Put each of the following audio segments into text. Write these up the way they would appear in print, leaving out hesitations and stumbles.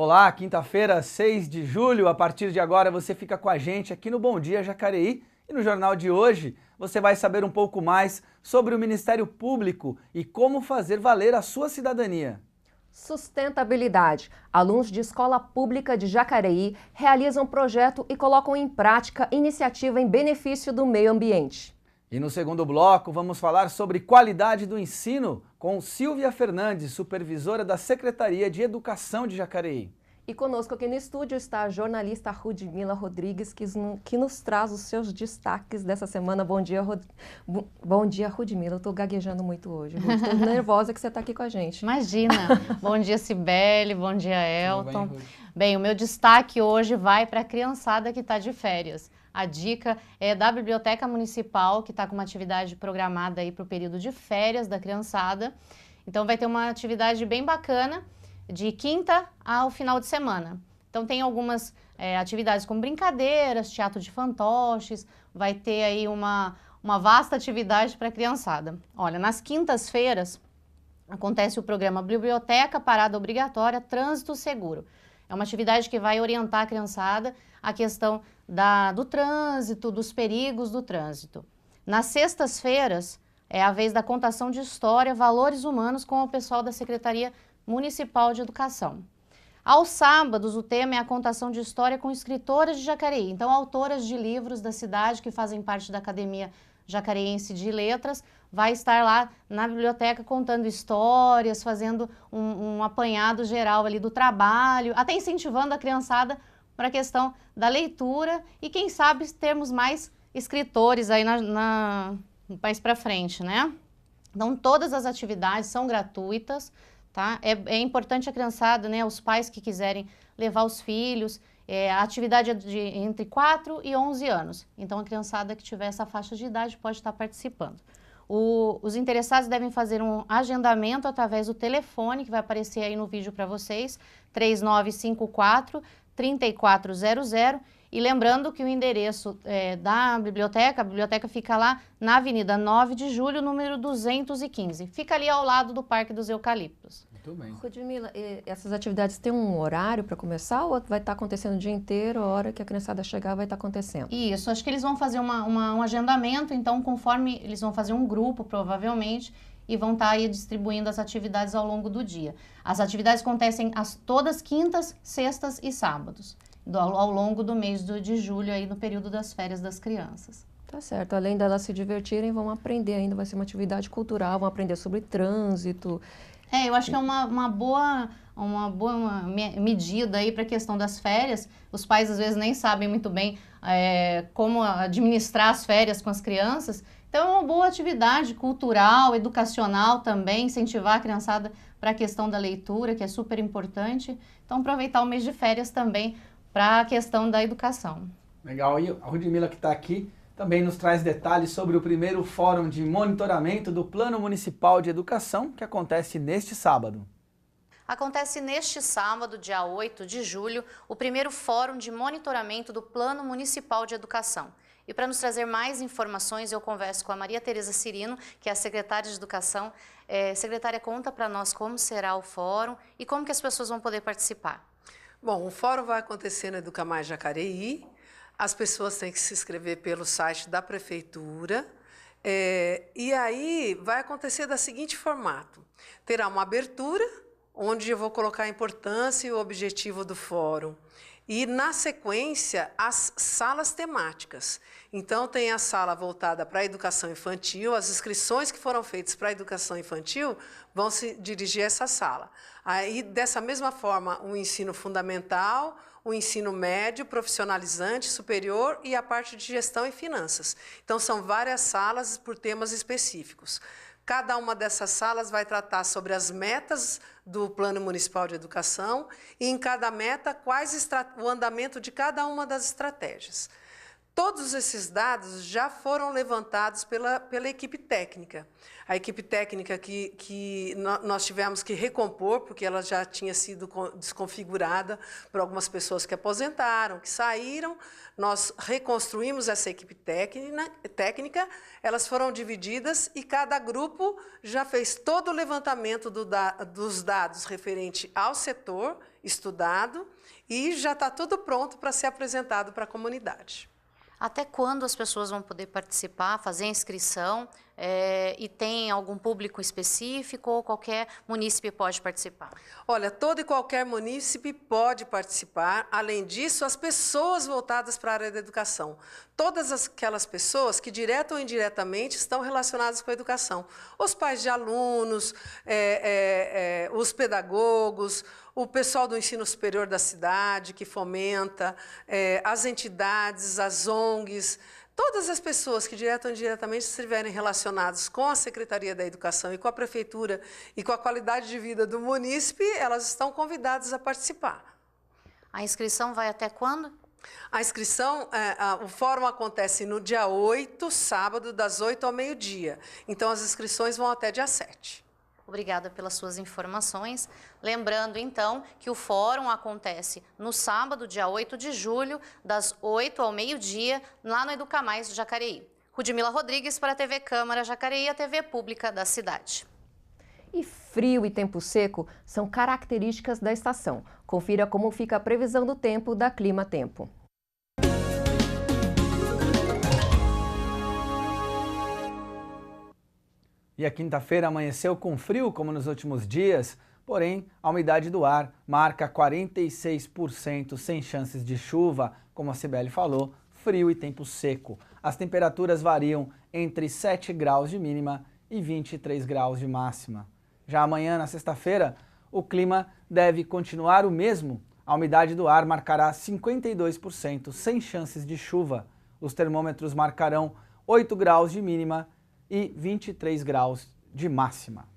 Olá, quinta-feira, 6 de julho. A partir de agora você fica com a gente aqui no Bom Dia Jacareí e no jornal de hoje você vai saber um pouco mais sobre o Ministério Público e como fazer valer a sua cidadania. Sustentabilidade. Alunos de escola pública de Jacareí realizam projeto e colocam em prática iniciativa em benefício do meio ambiente. E no segundo bloco vamos falar sobre qualidade do ensino com Silvia Fernandes, supervisora da Secretaria de Educação de Jacareí. E conosco aqui no estúdio está a jornalista Rudmila Rodrigues, que nos traz os seus destaques dessa semana. Bom dia, Bom dia, Rudmila. Eu estou gaguejando muito hoje. Estou nervosa que você está aqui com a gente. Imagina. Bom dia, Cibele. Bom dia, Elton. Bem, o meu destaque hoje vai para a criançada que está de férias. A dica é da Biblioteca Municipal, que está com uma atividade programada aí para o período de férias da criançada. Então vai ter uma atividade bem bacana, de quinta ao final de semana. Então tem algumas atividades como brincadeiras, teatro de fantoches, vai ter aí uma vasta atividade para a criançada. Olha, nas quintas-feiras acontece o programa Biblioteca Parada Obrigatória Trânsito Seguro. É uma atividade que vai orientar a criançada a questão do trânsito, dos perigos do trânsito. Nas sextas-feiras é a vez da contação de história, valores humanos com o pessoal da Secretaria Municipal de Educação. Aos sábados, o tema é a contação de história com escritoras de Jacareí. Então, autoras de livros da cidade que fazem parte da Academia Jacareense de Letras, vai estar lá na biblioteca contando histórias, fazendo um apanhado geral ali do trabalho, até incentivando a criançada para a questão da leitura e, quem sabe, termos mais escritores aí mais para frente, né? Então, todas as atividades são gratuitas. Tá? É importante a criançada, né, os pais que quiserem levar os filhos, a atividade é de entre 4 e 11 anos. Então, a criançada que tiver essa faixa de idade pode estar participando. Os interessados devem fazer um agendamento através do telefone, que vai aparecer aí no vídeo para vocês, 3954-3400. E lembrando que o endereço da biblioteca, a biblioteca fica lá na Avenida 9 de Julho, número 215. Fica ali ao lado do Parque dos Eucaliptos. Muito bem. Rudmila, essas atividades têm um horário para começar ou vai estar acontecendo o dia inteiro, a hora que a criançada chegar vai estar acontecendo? Isso, acho que eles vão fazer um agendamento, então conforme eles vão fazer um grupo, provavelmente, e vão estar aí distribuindo as atividades ao longo do dia. As atividades acontecem todas quintas, sextas e sábados, ao longo do mês de julho, aí no período das férias das crianças. Tá certo, além delas se divertirem, vão aprender ainda, vai ser uma atividade cultural, vão aprender sobre trânsito. Eu acho que é uma boa medida aí para a questão das férias. Os pais às vezes nem sabem muito bem como administrar as férias com as crianças. Então é uma boa atividade cultural, educacional também, incentivar a criançada para a questão da leitura, que é super importante. Então aproveitar o mês de férias também para a questão da educação. Legal, e a Rudmila que está aqui também nos traz detalhes sobre o primeiro Fórum de Monitoramento do Plano Municipal de Educação, que acontece neste sábado. Acontece neste sábado, dia 8 de julho, o primeiro Fórum de Monitoramento do Plano Municipal de Educação. E para nos trazer mais informações, eu converso com a Maria Tereza Cirino, que é a secretária de Educação. Secretária, conta para nós como será o fórum e como que as pessoas vão poder participar. Bom, o fórum vai acontecer no Educa Mais Jacareí. As pessoas têm que se inscrever pelo site da prefeitura. E aí vai acontecer da seguinte formato. Terá uma abertura, onde eu vou colocar a importância e o objetivo do fórum. E, na sequência, as salas temáticas. Então, tem a sala voltada para a educação infantil, as inscrições que foram feitas para a educação infantil vão se dirigir a essa sala. Aí, dessa mesma forma, o ensino fundamental, o ensino médio, profissionalizante, superior e a parte de gestão e finanças. Então, são várias salas por temas específicos. Cada uma dessas salas vai tratar sobre as metas do Plano Municipal de Educação e, em cada meta, o andamento de cada uma das estratégias. Todos esses dados já foram levantados pela equipe técnica. A equipe técnica que nós tivemos que recompor, porque ela já tinha sido desconfigurada por algumas pessoas que aposentaram, que saíram. Nós reconstruímos essa equipe técnica, elas foram divididas e cada grupo já fez todo o levantamento dos dados referente ao setor estudado e já está tudo pronto para ser apresentado para a comunidade. Até quando as pessoas vão poder participar, fazer a inscrição? E tem algum público específico ou qualquer munícipe pode participar? Olha, todo e qualquer munícipe pode participar. Além disso, as pessoas voltadas para a área da educação. Todas aquelas pessoas que, direta ou indiretamente, estão relacionadas com a educação. Os pais de alunos, os pedagogos, o pessoal do ensino superior da cidade, que fomenta, as entidades, as ONGs, todas as pessoas que, direta ou indiretamente, estiverem relacionadas com a Secretaria da Educação e com a Prefeitura e com a qualidade de vida do munícipe, elas estão convidadas a participar. A inscrição vai até quando? A inscrição, o fórum acontece no dia 8, sábado, das 8 ao meio-dia. Então, as inscrições vão até dia 7. Obrigada pelas suas informações. Lembrando, então, que o fórum acontece no sábado, dia 8 de julho, das 8 ao meio-dia, lá no Educamais Jacareí. Rudimila Rodrigues para a TV Câmara Jacareí, a TV pública da cidade. E frio e tempo seco são características da estação. Confira como fica a previsão do tempo da Clima Tempo. E a quinta-feira amanheceu com frio, como nos últimos dias, porém a umidade do ar marca 46%, sem chances de chuva, como a Cibele falou, frio e tempo seco. As temperaturas variam entre 7 graus de mínima e 23 graus de máxima. Já amanhã, na sexta-feira, o clima deve continuar o mesmo. A umidade do ar marcará 52%, sem chances de chuva. Os termômetros marcarão 8 graus de mínima e 23 graus de máxima.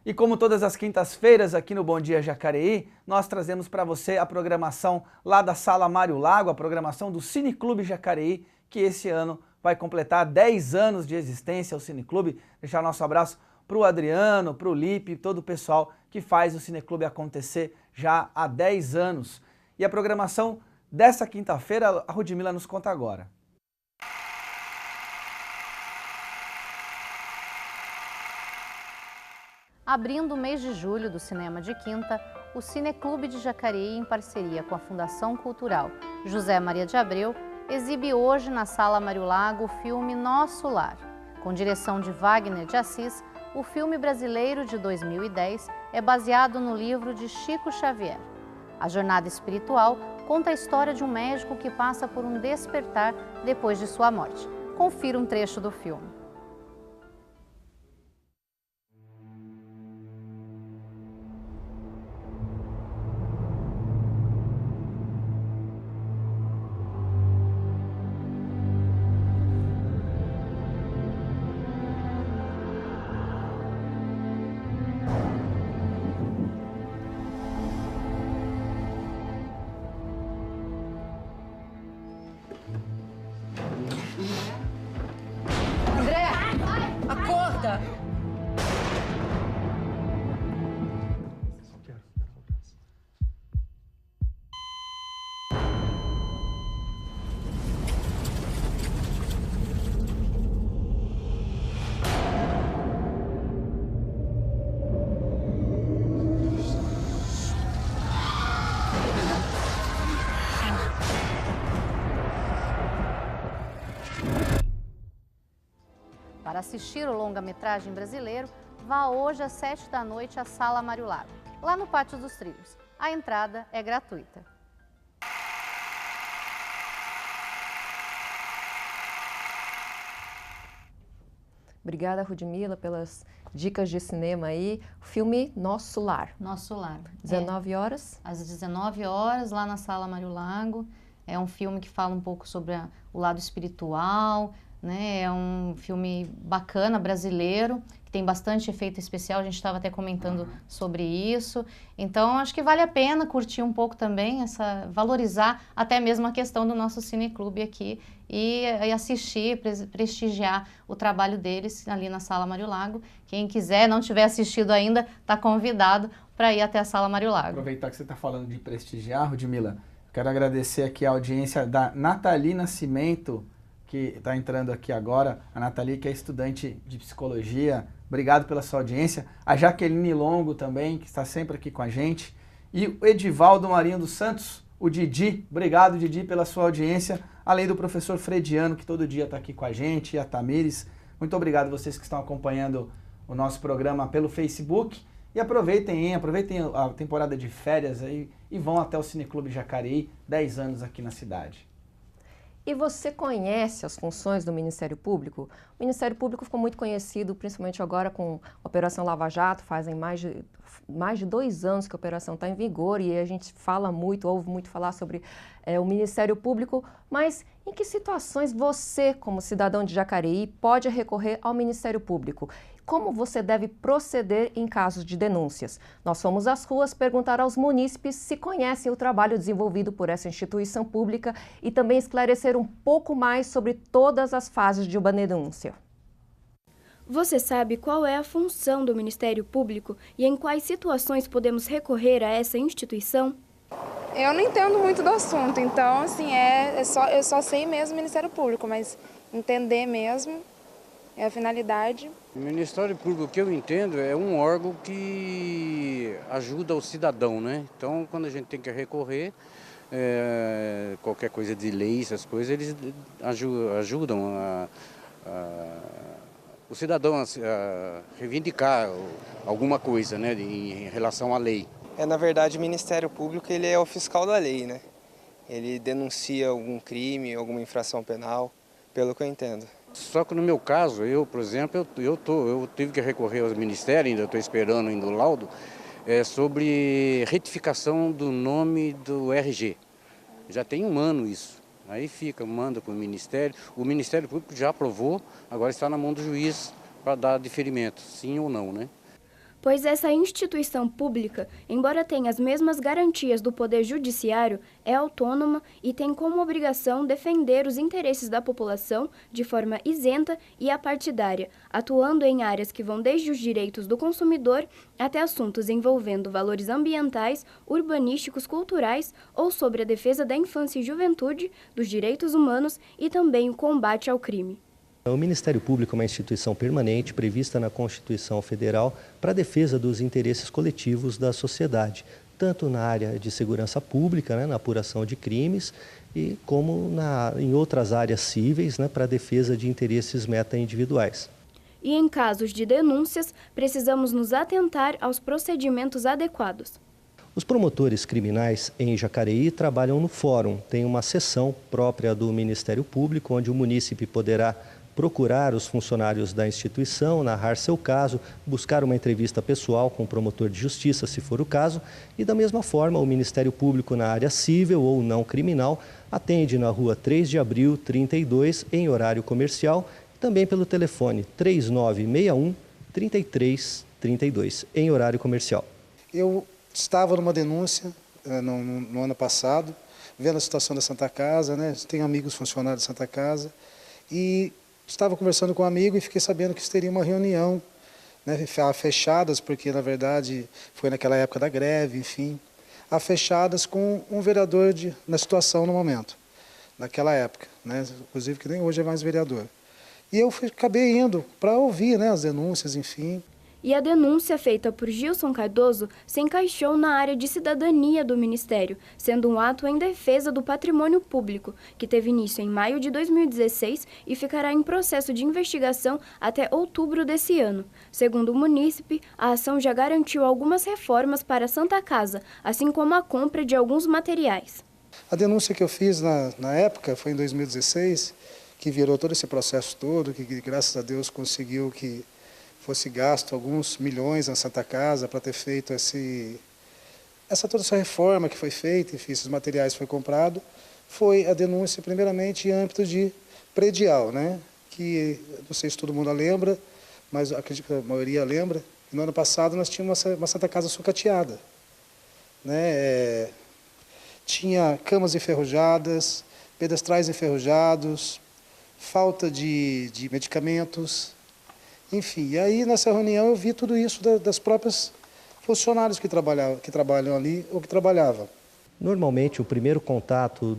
E como todas as quintas-feiras aqui no Bom Dia Jacareí, nós trazemos para você a programação lá da Sala Mário Lago, a programação do Cineclube Jacareí, que esse ano vai completar 10 anos de existência ao Cineclube. Deixar nosso abraço para o Adriano, para o Lipe, todo o pessoal que faz o Cineclube acontecer já há 10 anos. E a programação dessa quinta-feira, a Rudimila nos conta agora. Abrindo o mês de julho do cinema de quinta, o Cineclube de Jacareí, em parceria com a Fundação Cultural José Maria de Abreu, exibe hoje na Sala Mário Lago o filme Nosso Lar. Com direção de Wagner de Assis, o filme brasileiro de 2010 é baseado no livro de Chico Xavier. A jornada espiritual conta a história de um médico que passa por um despertar depois de sua morte. Confira um trecho do filme. Para assistir o longa-metragem brasileiro, vá hoje às 7 da noite à Sala Mário Lago, lá no Pátio dos Trilhos. A entrada é gratuita. Obrigada, Rudimila, pelas dicas de cinema aí. O filme Nosso Lar. Nosso Lar. 19 horas? Às 19 horas, lá na Sala Mário Lago. É um filme que fala um pouco sobre o lado espiritual, né? É um filme bacana, brasileiro, que tem bastante efeito especial, a gente estava até comentando sobre isso. Então, acho que vale a pena curtir um pouco também, valorizar até mesmo a questão do nosso cineclube aqui e assistir, prestigiar o trabalho deles ali na Sala Mário Lago. Quem quiser, não tiver assistido ainda, está convidado para ir até a Sala Mário Lago. Aproveitar que você está falando de prestigiar, Rudmila, quero agradecer aqui a audiência da Nathalie Nascimento, que está entrando aqui agora. A Nathalie, que é estudante de psicologia, obrigado pela sua audiência. A Jaqueline Longo também, que está sempre aqui com a gente. E o Edivaldo Marinho dos Santos, o Didi, obrigado Didi pela sua audiência. Além do professor Frediano, que todo dia está aqui com a gente, e a Tamires. Muito obrigado a vocês que estão acompanhando o nosso programa pelo Facebook. E aproveitem a temporada de férias aí e vão até o Cineclube Jacareí, 10 anos aqui na cidade. E você conhece as funções do Ministério Público? O Ministério Público ficou muito conhecido, principalmente agora com a Operação Lava Jato, fazem mais de 2 anos que a operação está em vigor e a gente fala muito, ouve muito falar sobre o Ministério Público, mas em que situações você, como cidadão de Jacareí, pode recorrer ao Ministério Público? Como você deve proceder em casos de denúncias? Nós fomos às ruas perguntar aos munícipes se conhecem o trabalho desenvolvido por essa instituição pública e também esclarecer um pouco mais sobre todas as fases de uma denúncia. Você sabe qual é a função do Ministério Público e em quais situações podemos recorrer a essa instituição? Eu não entendo muito do assunto, então assim, eu só sei mesmo Ministério Público, mas entender mesmo é a finalidade. O Ministério Público, que eu entendo, é um órgão que ajuda o cidadão, né? Então, quando a gente tem que recorrer, qualquer coisa de lei, essas coisas, eles ajudam o cidadão a reivindicar alguma coisa, né, em relação à lei. Na verdade, o Ministério Público ele é o fiscal da lei, né? Ele denuncia algum crime, alguma infração penal, pelo que eu entendo. Só que no meu caso, eu, por exemplo, eu tive que recorrer ao Ministério, ainda estou esperando ainda o laudo, sobre retificação do nome do RG. Já tem 1 ano isso. Aí manda para o Ministério Público já aprovou, agora está na mão do juiz para dar deferimento, sim ou não, né? Pois essa instituição pública, embora tenha as mesmas garantias do Poder Judiciário, é autônoma e tem como obrigação defender os interesses da população de forma isenta e apartidária, atuando em áreas que vão desde os direitos do consumidor até assuntos envolvendo valores ambientais, urbanísticos, culturais ou sobre a defesa da infância e juventude, dos direitos humanos e também o combate ao crime. O Ministério Público é uma instituição permanente prevista na Constituição Federal para a defesa dos interesses coletivos da sociedade, tanto na área de segurança pública, né, na apuração de crimes, e como em outras áreas cíveis, né, para a defesa de interesses meta-individuais. E em casos de denúncias, precisamos nos atentar aos procedimentos adequados. Os promotores criminais em Jacareí trabalham no fórum. Tem uma seção própria do Ministério Público, onde o munícipe poderá procurar os funcionários da instituição, narrar seu caso, buscar uma entrevista pessoal com o promotor de justiça, se for o caso, e da mesma forma o Ministério Público na área civil ou não criminal atende na rua 3 de abril, 32, em horário comercial, e também pelo telefone 3961-3332, em horário comercial. Eu estava numa denúncia no ano passado, vendo a situação da Santa Casa, né? Tenho amigos funcionários da Santa Casa, e estava conversando com um amigo e fiquei sabendo que teria uma reunião, né, fechadas, porque na verdade foi naquela época da greve, enfim, fechadas com um vereador na situação no momento, naquela época, né, inclusive que nem hoje é mais vereador. E eu acabei indo para ouvir, né, as denúncias, enfim. E a denúncia feita por Gilson Cardoso se encaixou na área de cidadania do Ministério, sendo um ato em defesa do patrimônio público, que teve início em maio de 2016 e ficará em processo de investigação até outubro desse ano. Segundo o munícipe, a ação já garantiu algumas reformas para a Santa Casa, assim como a compra de alguns materiais. A denúncia que eu fiz na época foi em 2016, que virou todo esse processo todo, que graças a Deus conseguiu que fosse gasto alguns milhões na Santa Casa para ter feito toda essa reforma que foi feita, enfim, esses materiais foi comprado, foi a denúncia primeiramente em âmbito de predial, né? Que, não sei se todo mundo lembra, mas acredito que a maioria lembra, no ano passado nós tínhamos uma Santa Casa sucateada, né? Tinha camas enferrujadas, pedestrais enferrujados, falta de medicamentos, enfim. E aí nessa reunião eu vi tudo isso das próprias funcionários que trabalham ali ou que trabalhavam. Normalmente, o primeiro contato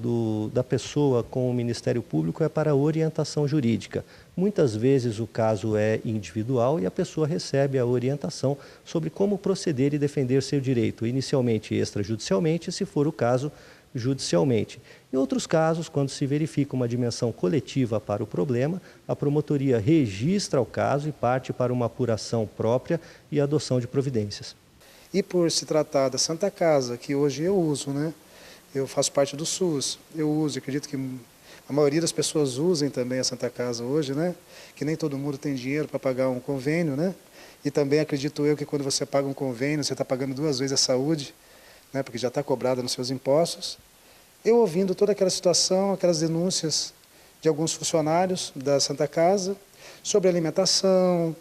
da pessoa com o Ministério Público é para orientação jurídica. Muitas vezes o caso é individual e a pessoa recebe a orientação sobre como proceder e defender seu direito, inicialmente extrajudicialmente, se for o caso, judicialmente. Em outros casos, quando se verifica uma dimensão coletiva para o problema, a promotoria registra o caso e parte para uma apuração própria e adoção de providências. E por se tratar da Santa Casa, que hoje eu uso, né? Eu faço parte do SUS, eu uso, acredito que a maioria das pessoas usem também a Santa Casa hoje, né? Que nem todo mundo tem dinheiro para pagar um convênio, né? E também acredito eu que quando você paga um convênio, você está pagando 2 vezes a saúde, né? Porque já está cobrada nos seus impostos. Eu ouvindo toda aquela situação, aquelas denúncias de alguns funcionários da Santa Casa sobre alimentação,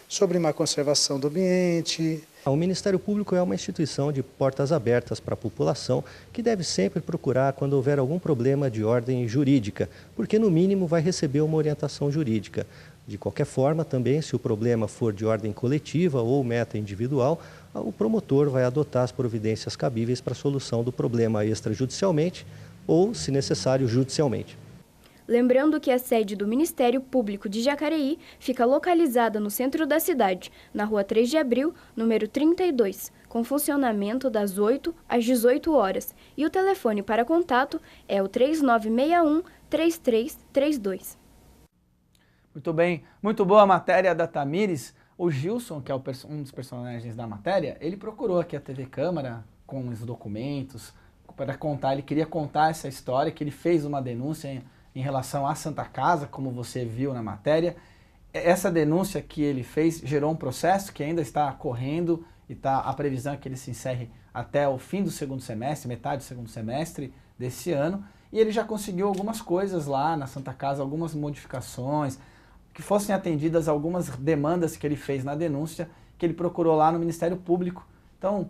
sobre má conservação do ambiente. O Ministério Público é uma instituição de portas abertas para a população que deve sempre procurar quando houver algum problema de ordem jurídica, porque no mínimo vai receber uma orientação jurídica. De qualquer forma, também, se o problema for de ordem coletiva ou meta individual, o promotor vai adotar as providências cabíveis para a solução do problema extrajudicialmente ou, se necessário, judicialmente. Lembrando que a sede do Ministério Público de Jacareí fica localizada no centro da cidade, na Rua 3 de Abril, número 32, com funcionamento das 8 às 18 horas. E o telefone para contato é o 3961-3332. Muito bem, muito boa a matéria da Tamires. O Gilson, que é um dos personagens da matéria, ele procurou aqui a TV Câmara com os documentos para contar, ele queria contar essa história, que ele fez uma denúncia em relação à Santa Casa, como você viu na matéria. Essa denúncia que ele fez gerou um processo que ainda está correndo e a previsão é que ele se encerre até o fim do segundo semestre, metade do segundo semestre desse ano. E ele já conseguiu algumas coisas lá na Santa Casa, algumas modificações, que fossem atendidas algumas demandas que ele fez na denúncia, que ele procurou lá no Ministério Público. Então,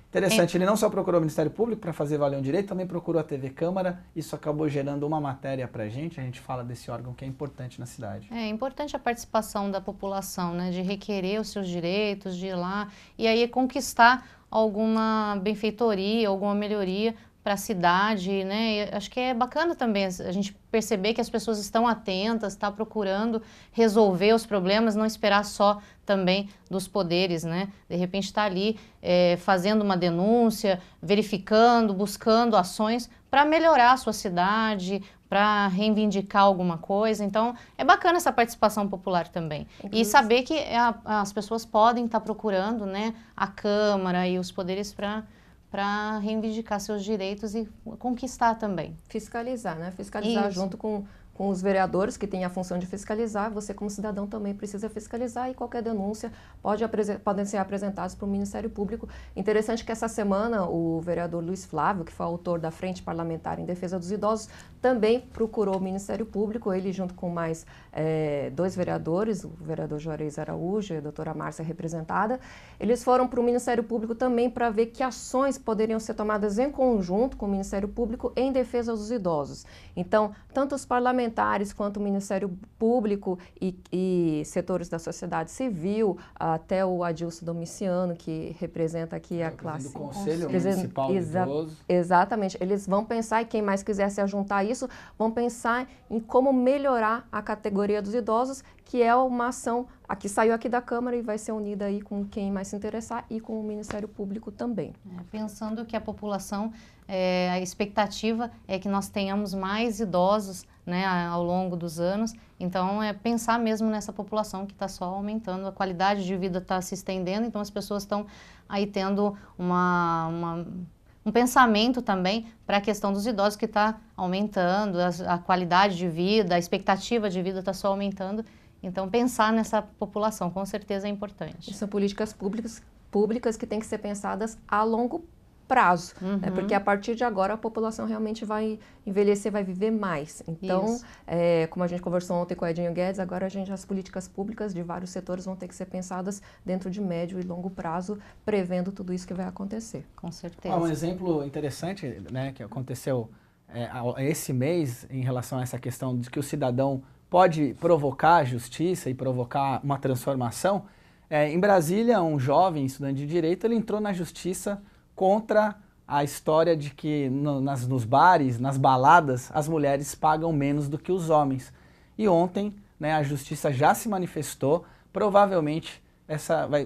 interessante, ele não só procurou o Ministério Público para fazer valer um direito, também procurou a TV Câmara, isso acabou gerando uma matéria para a gente fala desse órgão que é importante na cidade. É importante a participação da população, né, de requerer os seus direitos, de ir lá e aí conquistar alguma benfeitoria, alguma melhoria para a cidade, né? Acho que é bacana também a gente perceber que as pessoas estão atentas, estão procurando resolver os problemas, não esperar só também dos poderes, né? De repente está ali fazendo uma denúncia, verificando, buscando ações para melhorar a sua cidade, para reivindicar alguma coisa. Então, é bacana essa participação popular também. E saber que as pessoas podem estar procurando, né, a Câmara e os poderes para reivindicar seus direitos e conquistar também. Fiscalizar, né? Fiscalizar junto com os vereadores, que têm a função de fiscalizar. Você, como cidadão, também precisa fiscalizar e qualquer denúncia podem ser apresentadas para o Ministério Público. Interessante que essa semana o vereador Luiz Flávio, que foi autor da Frente Parlamentar em Defesa dos Idosos, também procurou o Ministério Público, ele junto com mais 2 vereadores, o vereador Juarez Araújo e a doutora Márcia representada. Eles foram para o Ministério Público também para ver que ações poderiam ser tomadas em conjunto com o Ministério Público em defesa dos idosos. Então, tanto os parlamentares quanto o Ministério Público e setores da sociedade civil, até o Adilson Domiciano, que representa aqui a classe... do Conselho Municipal de Idosos. Exatamente. Eles vão pensar, e quem mais quiser se ajuntar a isso, vão pensar em como melhorar a categoria dos idosos, que é uma ação que saiu aqui da Câmara e vai ser unida aí com quem mais se interessar e com o Ministério Público também. Pensando que a população, a expectativa é que nós tenhamos mais idosos, né, ao longo dos anos, então pensar mesmo nessa população que está só aumentando, a qualidade de vida está se estendendo, então as pessoas estão aí tendo um pensamento também para a questão dos idosos que está aumentando, a qualidade de vida, a expectativa de vida está só aumentando. Então, pensar nessa população, com certeza, é importante. E são políticas públicas que têm que ser pensadas a longo prazo, né? Porque a partir de agora a população realmente vai envelhecer, vai viver mais. Então, como a gente conversou ontem com o Edinho Guedes, agora as políticas públicas de vários setores vão ter que ser pensadas dentro de médio e longo prazo, prevendo tudo isso que vai acontecer. Com certeza. Um exemplo interessante, né, que aconteceu esse mês em relação a essa questão de que o cidadão pode provocar a justiça e provocar uma transformação. Em Brasília, um jovem estudante de direito, ele entrou na justiça contra a história de que nos bares, nas baladas, as mulheres pagam menos do que os homens. E ontem, né, a justiça já se manifestou, provavelmente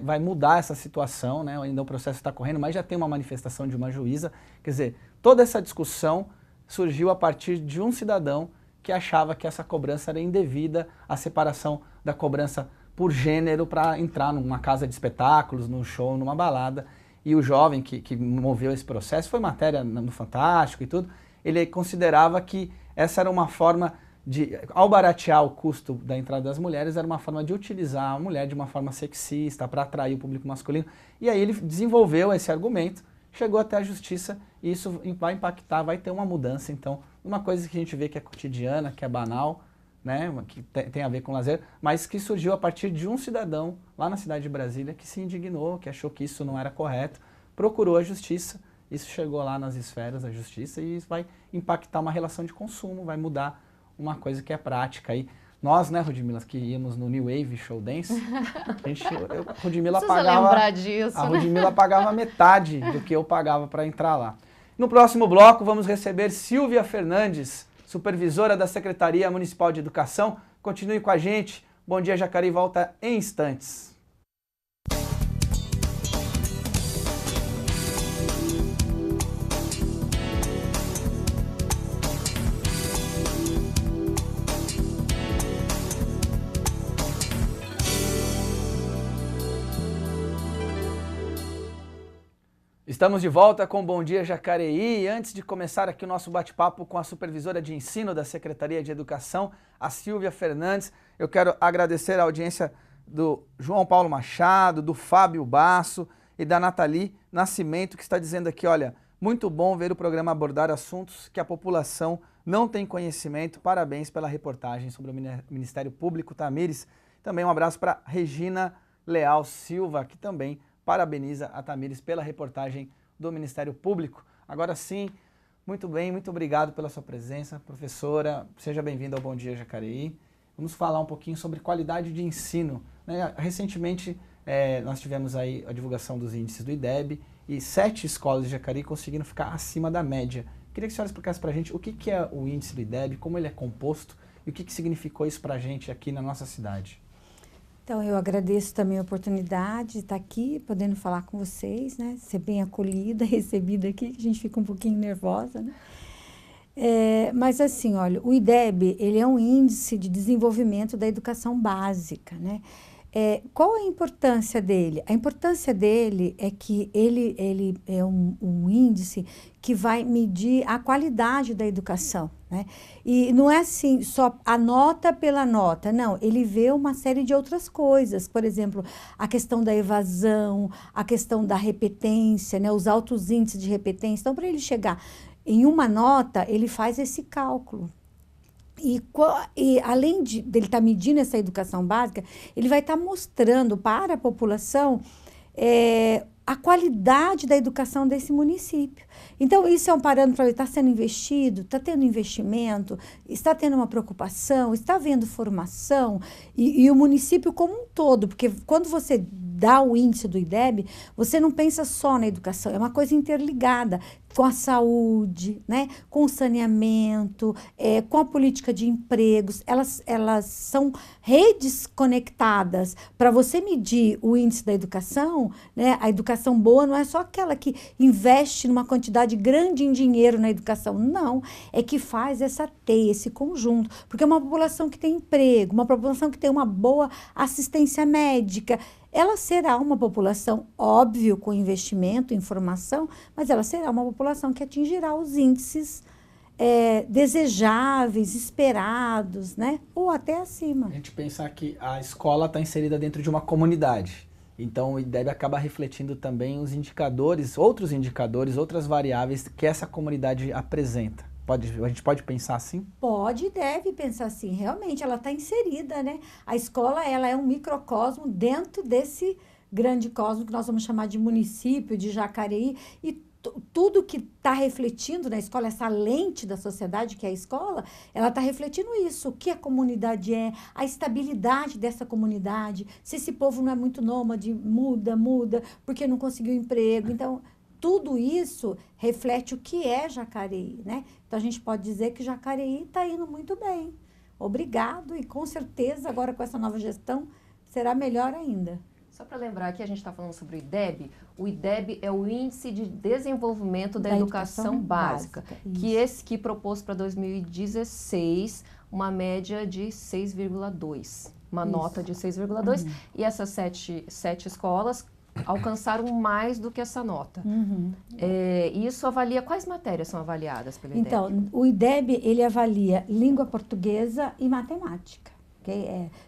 vai mudar essa situação, né? Ainda o processo está correndo, mas já tem uma manifestação de uma juíza. Quer dizer, toda essa discussão surgiu a partir de um cidadão que achava que essa cobrança era indevida, a separação da cobrança por gênero para entrar numa casa de espetáculos, num show, numa balada. E o jovem que moveu esse processo, foi matéria no Fantástico e tudo, ele considerava que essa era uma forma de, ao baratear o custo da entrada das mulheres, era uma forma de utilizar a mulher de uma forma sexista para atrair o público masculino. E aí ele desenvolveu esse argumento, chegou até a justiça e isso vai impactar, vai ter uma mudança. Então, uma coisa que a gente vê que é cotidiana, que é banal, né, que tem a ver com lazer, mas que surgiu a partir de um cidadão lá na cidade de Brasília que se indignou, que achou que isso não era correto, procurou a justiça, isso chegou lá nas esferas da justiça e isso vai impactar uma relação de consumo, vai mudar uma coisa que é prática. E nós, né, Rudmila, que íamos no New Wave Show Dance, a Rudmila pagava metade do que eu pagava para entrar lá. No próximo bloco vamos receber Silvia Fernandes, supervisora da Secretaria Municipal de Educação. Continue com a gente. Bom Dia Jacareí volta em instantes. Estamos de volta com Bom Dia Jacareí e antes de começar aqui o nosso bate-papo com a supervisora de ensino da Secretaria de Educação, a Silvia Fernandes, eu quero agradecer a audiência do João Paulo Machado, do Fábio Basso e da Nathalie Nascimento, que está dizendo aqui, olha, muito bom ver o programa abordar assuntos que a população não tem conhecimento. Parabéns pela reportagem sobre o Ministério Público, Tamires. Também um abraço para Regina Leal Silva, que também parabeniza a Tamires pela reportagem do Ministério Público. Agora sim, muito bem, muito obrigado pela sua presença. Professora, seja bem-vinda ao Bom Dia Jacareí. Vamos falar um pouquinho sobre qualidade de ensino, né? Recentemente, nós tivemos aí a divulgação dos índices do IDEB e 7 escolas de Jacareí conseguiram ficar acima da média. Queria que a senhora explicasse para a gente o que é o índice do IDEB, como ele é composto e o que significou isso para a gente aqui na nossa cidade. Então, eu agradeço também a oportunidade de estar aqui, podendo falar com vocês, né? Ser bem acolhida, recebida aqui, que a gente fica um pouquinho nervosa, né? Mas assim, olha, o IDEB, ele é um índice de desenvolvimento da educação básica, né? Qual a importância dele? A importância dele é que ele é um índice que vai medir a qualidade da educação, né? E não é assim, só a nota pela nota, não. Ele vê uma série de outras coisas, por exemplo, a questão da evasão, a questão da repetência, né? Os altos índices de repetência. Então, para ele chegar em uma nota, ele faz esse cálculo. E além dele estar medindo essa educação básica, ele vai estar mostrando para a população a qualidade da educação desse município. Então, isso é um parâmetro para ver, está sendo investido, está tendo investimento, está tendo uma preocupação, está havendo formação, e o município como um todo, porque quando você dá o índice do IDEB, você não pensa só na educação, é uma coisa interligada com a saúde, né, com o saneamento, com a política de empregos. Elas são redes conectadas. Para você medir o índice da educação, né, a educação boa não é só aquela que investe numa quantidade grande em dinheiro na educação, não, é que faz essa teia, esse conjunto, porque é uma população que tem emprego, uma população que tem uma boa assistência médica. Ela será uma população, óbvio, com investimento em formação, mas ela será uma população que atingirá os índices desejáveis, esperados, né? Ou até acima. A gente pensar que a escola está inserida dentro de uma comunidade. Então o IDEB acaba refletindo também os indicadores, outras variáveis que essa comunidade apresenta. A gente pode pensar assim? Pode e deve pensar assim, realmente, ela está inserida, né? A escola, ela é um microcosmo dentro desse grande cosmo que nós vamos chamar de município, de Jacareí, e tudo que está refletindo na escola, essa lente da sociedade que é a escola, ela está refletindo isso, o que a comunidade é, a estabilidade dessa comunidade, se esse povo não é muito nômade, muda, porque não conseguiu emprego. Então, tudo isso reflete o que é Jacareí, né? Então, a gente pode dizer que Jacareí está indo muito bem. Obrigado, e com certeza, agora com essa nova gestão, será melhor ainda. Só para lembrar que a gente está falando sobre o IDEB é o Índice de Desenvolvimento da Educação Básica, que propôs para 2016 uma média de 6,2, uma nota de 6,2, e essas sete escolas alcançaram mais do que essa nota. Isso avalia, quais matérias são avaliadas pelo IDEB? Então, o IDEB, ele avalia língua portuguesa e matemática.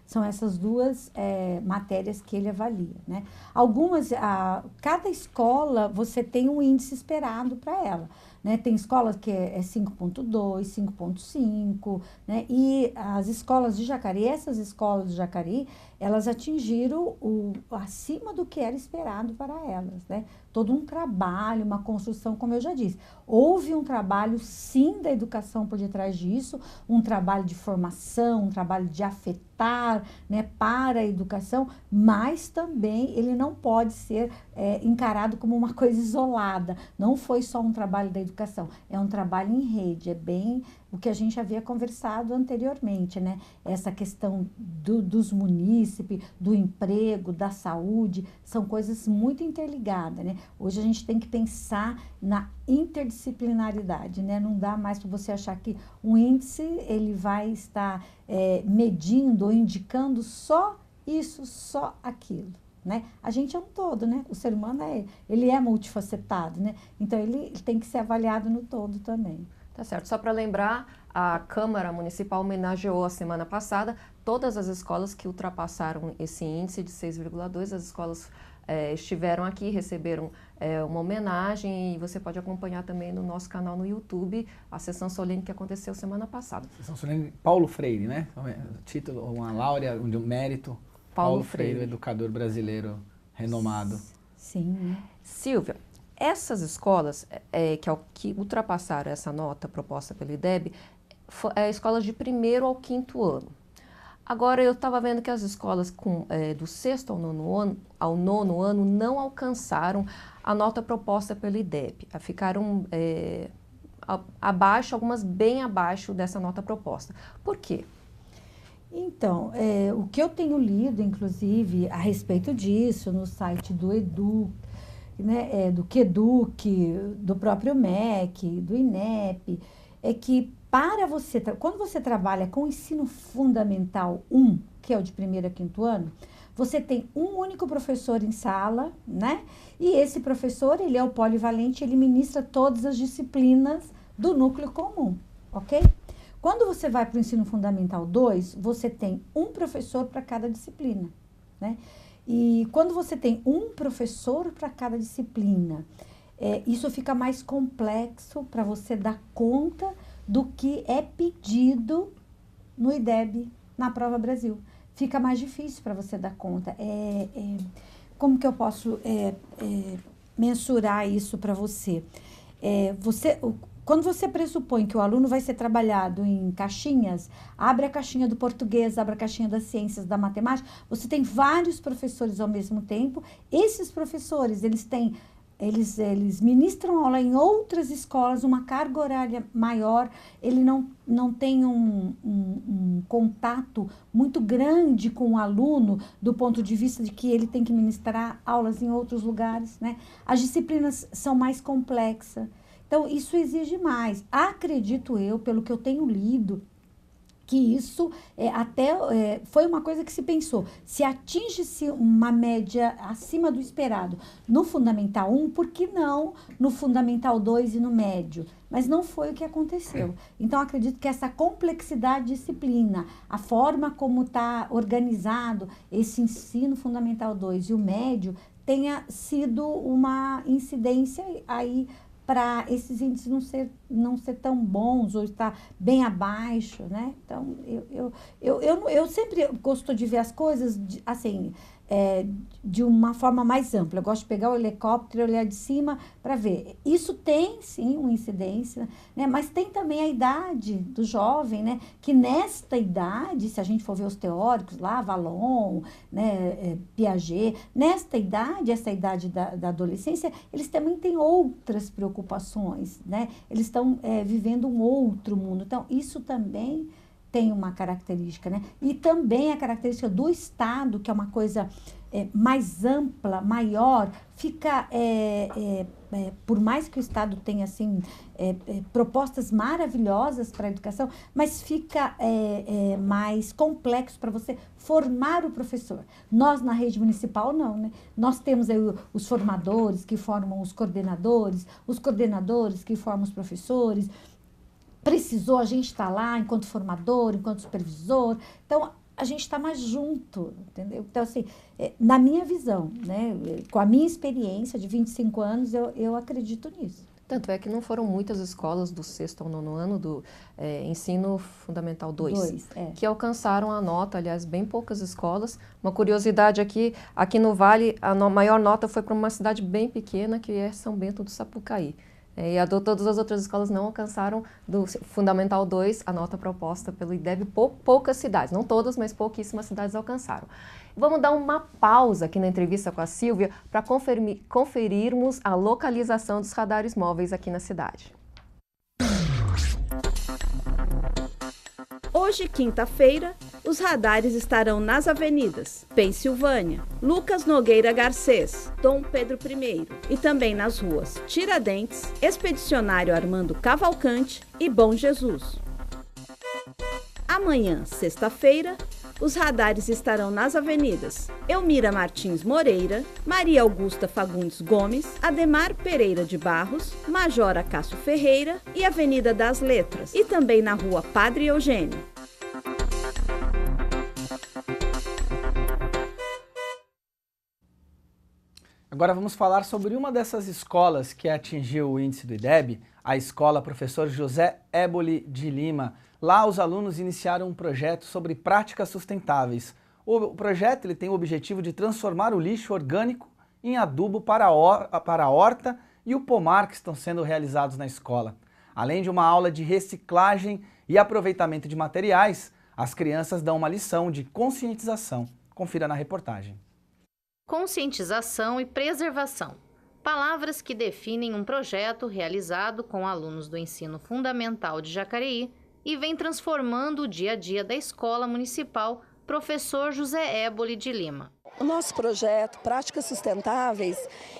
São essas duas matérias que ele avalia, né? Cada escola, você tem um índice esperado para ela, né? Tem escolas que é 5.2, 5.5, né? E as escolas de Jacareí, essas escolas de Jacareí, elas atingiram acima do que era esperado para elas, né? Todo um trabalho, uma construção, como eu já disse. Houve um trabalho, sim, da educação por detrás disso, um trabalho de formação, um trabalho de afetar, né, para a educação, mas também ele não pode ser encarado como uma coisa isolada. Não foi só um trabalho da educação, é um trabalho em rede, é bem o que a gente havia conversado anteriormente, né? Essa questão dos munícipes, do emprego, da saúde, são coisas muito interligadas, né? Hoje a gente tem que pensar na interdisciplinaridade, né? Não dá mais para você achar que um índice ele vai estar medindo ou indicando só isso, só aquilo, né? A gente é um todo, né? O ser humano ele é multifacetado, né? Então ele tem que ser avaliado no todo também. Tá certo. Só para lembrar, a Câmara Municipal homenageou a semana passada todas as escolas que ultrapassaram esse índice de 6,2. As escolas estiveram aqui, receberam uma homenagem, e você pode acompanhar também no nosso canal no YouTube a sessão solene que aconteceu semana passada. Sessão solene Paulo Freire, né? Título, uma laurea, um mérito. Paulo Freire, o educador brasileiro renomado. Sim. Silvia, essas escolas que ultrapassaram essa nota proposta pelo IDEB, escolas de 1º ao 5º ano. Agora, eu estava vendo que as escolas do 6º ao 9º ano não alcançaram a nota proposta pelo IDEB. Ficaram abaixo, algumas bem abaixo dessa nota proposta. Por quê? Então, o que eu tenho lido, inclusive, a respeito disso, no site do Edu, né, do Queduc, do próprio MEC, do INEP, é que quando você trabalha com o ensino fundamental 1, que é o de 1º a 5º ano, você tem um único professor em sala, né? E esse professor, ele é o polivalente, ele ministra todas as disciplinas do núcleo comum, ok? Quando você vai para o ensino fundamental 2, você tem um professor para cada disciplina, né? E quando você tem um professor para cada disciplina, isso fica mais complexo para você dar conta do que é pedido no IDEB, na Prova Brasil. Fica mais difícil para você dar conta. Como que eu posso mensurar isso para você? Quando você pressupõe que o aluno vai ser trabalhado em caixinhas, abre a caixinha do português, abre a caixinha das ciências, da matemática, você tem vários professores ao mesmo tempo. Esses professores, eles ministram aula em outras escolas, uma carga horária maior, ele não tem um contato muito grande com o aluno, do ponto de vista de que ele tem que ministrar aulas em outros lugares, né? As disciplinas são mais complexas. Então, isso exige mais. Acredito eu, pelo que eu tenho lido, que isso foi uma coisa que se pensou. Se atinge-se uma média acima do esperado no Fundamental 1, por que não no Fundamental 2 e no médio? Mas não foi o que aconteceu. Então, acredito que essa complexidade de disciplina, a forma como está organizado esse ensino Fundamental 2 e o médio, tenha sido uma incidência aí para esses índices não ser tão bons ou estar bem abaixo, né? Então, eu sempre gosto de ver as coisas assim, de uma forma mais ampla. Eu gosto de pegar o helicóptero e olhar de cima para ver. Isso tem, sim, uma incidência, né? Mas tem também a idade do jovem, né? Que nesta idade, se a gente for ver os teóricos lá, Vallon, né, Piaget, nesta idade, essa idade da adolescência, eles também têm outras preocupações, né? Eles estão vivendo um outro mundo. Então, isso também tem uma característica, né? E também a característica do Estado, que é uma coisa mais ampla, maior, fica, por mais que o Estado tenha, assim, propostas maravilhosas para a educação, mas fica mais complexo para você formar o professor. Nós, na rede municipal, não, né? Nós temos aí os formadores que formam os coordenadores que formam os professores. Precisou a gente estar lá enquanto formador, enquanto supervisor. Então, a gente está mais junto, entendeu? Então, assim, na minha visão, né, com a minha experiência de 25 anos, eu acredito nisso. Tanto é que não foram muitas escolas do 6º ao 9º ano do Ensino Fundamental 2 que alcançaram a nota, aliás, bem poucas escolas. Uma curiosidade aqui no Vale, a maior nota foi para uma cidade bem pequena, que é São Bento do Sapucaí. E todas as outras escolas não alcançaram do Fundamental 2 a nota proposta pelo IDEB. Poucas cidades, não todas, mas pouquíssimas cidades alcançaram. Vamos dar uma pausa aqui na entrevista com a Silvia para conferirmos a localização dos radares móveis aqui na cidade. Hoje, quinta-feira, os radares estarão nas avenidas Pensilvânia, Lucas Nogueira Garcês, Dom Pedro I e também nas ruas Tiradentes, Expedicionário Armando Cavalcante e Bom Jesus. Amanhã, sexta-feira, os radares estarão nas avenidas Elmira Martins Moreira, Maria Augusta Fagundes Gomes, Ademar Pereira de Barros, Major Acácio Ferreira e Avenida das Letras, e também na rua Padre Eugênio. Agora vamos falar sobre uma dessas escolas que atingiu o índice do IDEB, a escola Professor José Éboli de Lima. Lá os alunos iniciaram um projeto sobre práticas sustentáveis. O projeto ele tem o objetivo de transformar o lixo orgânico em adubo para a horta e o pomar que estão sendo realizados na escola. Além de uma aula de reciclagem e aproveitamento de materiais, as crianças dão uma lição de conscientização. Confira na reportagem. Conscientização e preservação. Palavras que definem um projeto realizado com alunos do ensino fundamental de Jacareí e vem transformando o dia a dia da Escola Municipal Professor José Éboli de Lima. O nosso projeto Práticas Sustentáveis,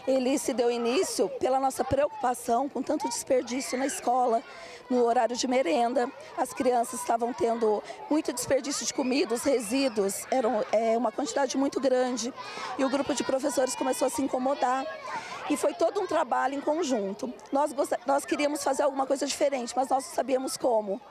ele se deu início pela nossa preocupação com tanto desperdício na escola, no horário de merenda. As crianças estavam tendo muito desperdício de comida, os resíduos eram uma quantidade muito grande e o grupo de professores começou a se incomodar. E foi todo um trabalho em conjunto. Nós queríamos fazer alguma coisa diferente, mas nós não sabíamos como.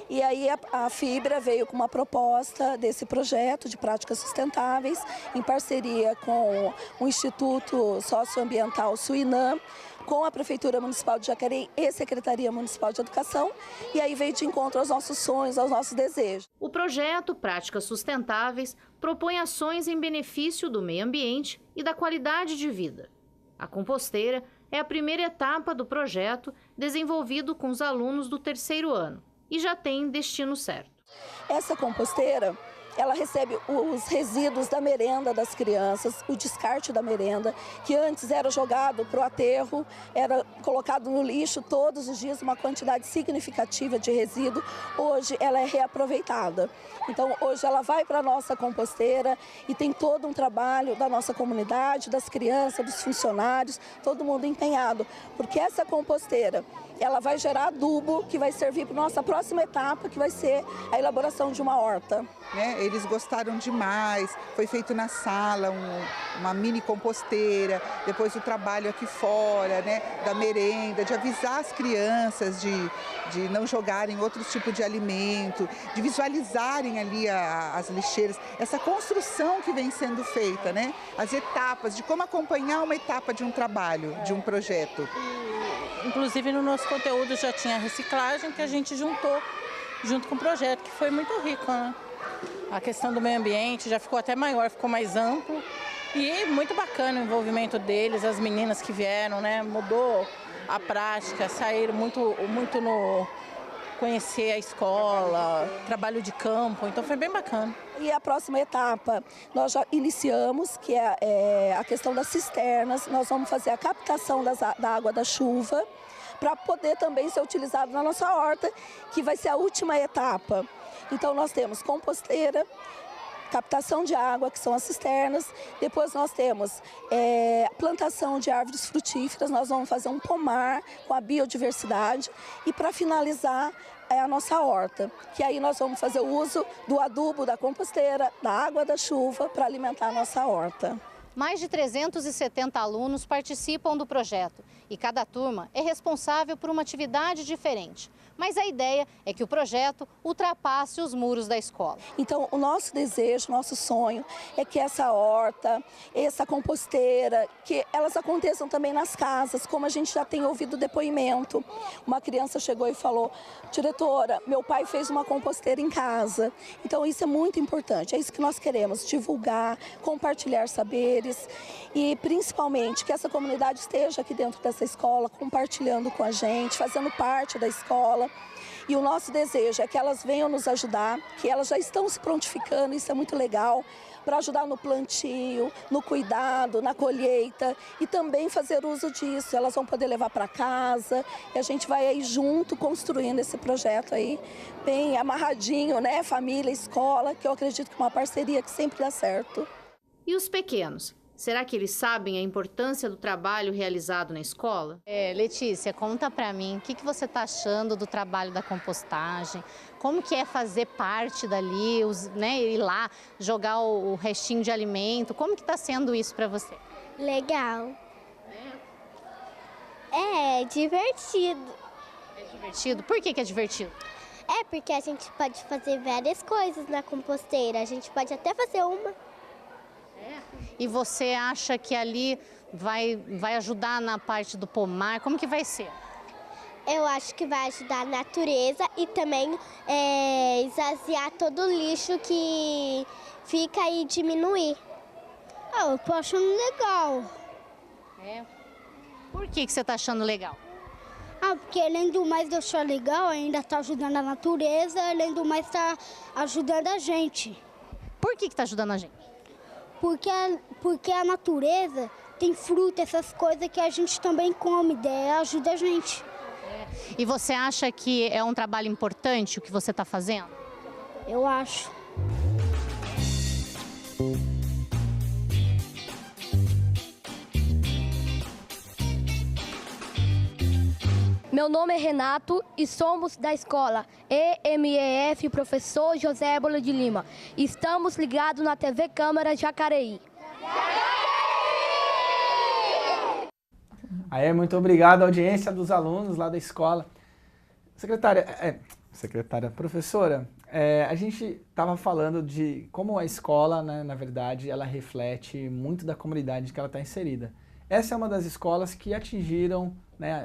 E aí a Fibra veio com uma proposta desse projeto de práticas sustentáveis, em parceria com o Instituto Socioambiental Suinam, com a Prefeitura Municipal de Jacareí e Secretaria Municipal de Educação, e aí veio de encontro aos nossos sonhos, aos nossos desejos. O projeto Práticas Sustentáveis propõe ações em benefício do meio ambiente e da qualidade de vida. A composteira é a primeira etapa do projeto desenvolvido com os alunos do 3º ano e já tem destino certo. Essa composteira, ela recebe os resíduos da merenda das crianças, o descarte da merenda, que antes era jogado para o aterro, era colocado no lixo todos os dias, uma quantidade significativa de resíduo. Hoje ela é reaproveitada. Então hoje ela vai para a nossa composteira e tem todo um trabalho da nossa comunidade, das crianças, dos funcionários, todo mundo empenhado, porque essa composteira ela vai gerar adubo que vai servir para a nossa próxima etapa, que vai ser a elaboração de uma horta. Eles gostaram demais, foi feito na sala uma mini composteira, depois o trabalho aqui fora, da merenda, de avisar as crianças de não jogarem outro tipo de alimento, de visualizarem ali as lixeiras, essa construção que vem sendo feita, as etapas, de como acompanhar uma etapa de um trabalho, de um projeto. Inclusive no nosso conteúdo já tinha reciclagem que a gente juntou junto com o projeto, que foi muito rico, A questão do meio ambiente já ficou até maior, ficou mais amplo e muito bacana o envolvimento deles, as meninas que vieram, mudou a prática, saíram muito no conhecer a escola, trabalho de campo, então foi bem bacana. E a próxima etapa nós já iniciamos, que é a questão das cisternas. Nós vamos fazer a captação da água da chuva para poder também ser utilizado na nossa horta, que vai ser a última etapa. Então nós temos composteira, captação de água, que são as cisternas. Depois nós temos plantação de árvores frutíferas, nós vamos fazer um pomar com a biodiversidade. E para finalizar, a nossa horta, que aí nós vamos fazer o uso do adubo da composteira, da água da chuva, para alimentar a nossa horta. Mais de 370 alunos participam do projeto e cada turma é responsável por uma atividade diferente. Mas a ideia é que o projeto ultrapasse os muros da escola. Então, o nosso desejo, nosso sonho é que essa horta, essa composteira, que elas aconteçam também nas casas, como a gente já tem ouvido depoimento. Uma criança chegou e falou: diretora, meu pai fez uma composteira em casa. Então, isso é muito importante, é isso que nós queremos, divulgar, compartilhar saberes e, principalmente, que essa comunidade esteja aqui dentro dessa escola, compartilhando com a gente, fazendo parte da escola. E o nosso desejo é que elas venham nos ajudar, que elas já estão se prontificando, isso é muito legal, para ajudar no plantio, no cuidado, na colheita e também fazer uso disso. Elas vão poder levar para casa e a gente vai aí junto construindo esse projeto aí, bem amarradinho, família, escola, que eu acredito que é uma parceria que sempre dá certo. E os pequenos? Será que eles sabem a importância do trabalho realizado na escola? Letícia, conta pra mim, o que você está achando do trabalho da compostagem? Como que é fazer parte dali, ir lá, jogar o restinho de alimento? Como que está sendo isso para você? Legal. É divertido. É divertido? Por que é divertido? É porque a gente pode fazer várias coisas na composteira. A gente pode até fazer uma. E você acha que ali vai ajudar na parte do pomar? Como que vai ser? Eu acho que vai ajudar a natureza e também esvaziar todo o lixo que fica e diminuir. Eu tô achando legal. Por que você está achando legal? Porque além do mais de achar legal, ainda está ajudando a natureza, além do mais está ajudando a gente. Por que está ajudando a gente? Porque a natureza tem fruta, essas coisas que a gente também come, ajuda a gente. E você acha que é um trabalho importante o que você está fazendo? Eu acho. Meu nome é Renato e somos da escola EMEF Professor José Ébolo de Lima. Estamos ligados na TV Câmara Jacareí. Aí, muito obrigado à audiência dos alunos lá da escola. Professora, a gente estava falando de como a escola, na verdade, ela reflete muito da comunidade que ela está inserida. Essa é uma das escolas que atingiram,